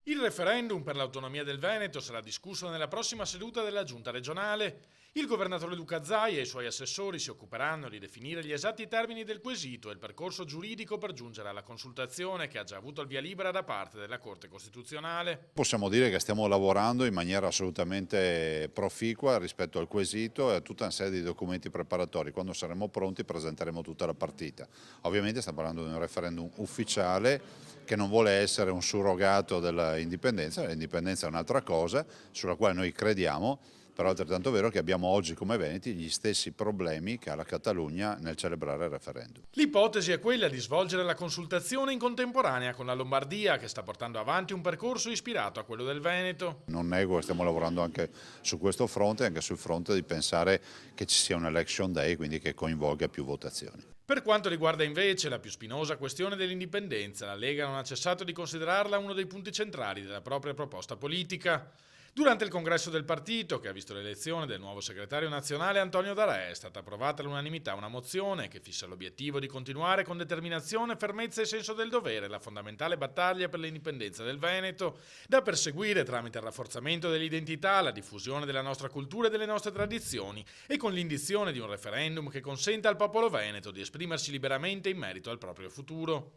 Il referendum per l'autonomia del Veneto sarà discusso nella prossima seduta della Giunta regionale. Il governatore Luca Zaia e i suoi assessori si occuperanno di definire gli esatti termini del quesito e il percorso giuridico per giungere alla consultazione che ha già avuto il via libera da parte della Corte Costituzionale. Possiamo dire che stiamo lavorando in maniera assolutamente proficua rispetto al quesito e a tutta una serie di documenti preparatori. Quando saremo pronti presenteremo tutta la partita. Ovviamente stiamo parlando di un referendum ufficiale che non vuole essere un surrogato dell'indipendenza, l'indipendenza è un'altra cosa sulla quale noi crediamo, però è altrettanto vero che abbiamo oggi come Veneti gli stessi problemi che ha la Catalogna nel celebrare il referendum. L'ipotesi è quella di svolgere la consultazione in contemporanea con la Lombardia, che sta portando avanti un percorso ispirato a quello del Veneto. Non nego che stiamo lavorando anche su questo fronte, anche sul fronte di pensare che ci sia un election day, quindi che coinvolga più votazioni. Per quanto riguarda invece la più spinosa questione dell'indipendenza, la Lega non ha cessato di considerarla uno dei punti centrali della propria proposta politica. Durante il congresso del partito, che ha visto l'elezione del nuovo segretario nazionale Antonio D'Arè, è stata approvata all'unanimità una mozione che fissa l'obiettivo di continuare con determinazione, fermezza e senso del dovere la fondamentale battaglia per l'indipendenza del Veneto, da perseguire tramite il rafforzamento dell'identità, la diffusione della nostra cultura e delle nostre tradizioni e con l'indizione di un referendum che consenta al popolo veneto di esprimersi liberamente in merito al proprio futuro.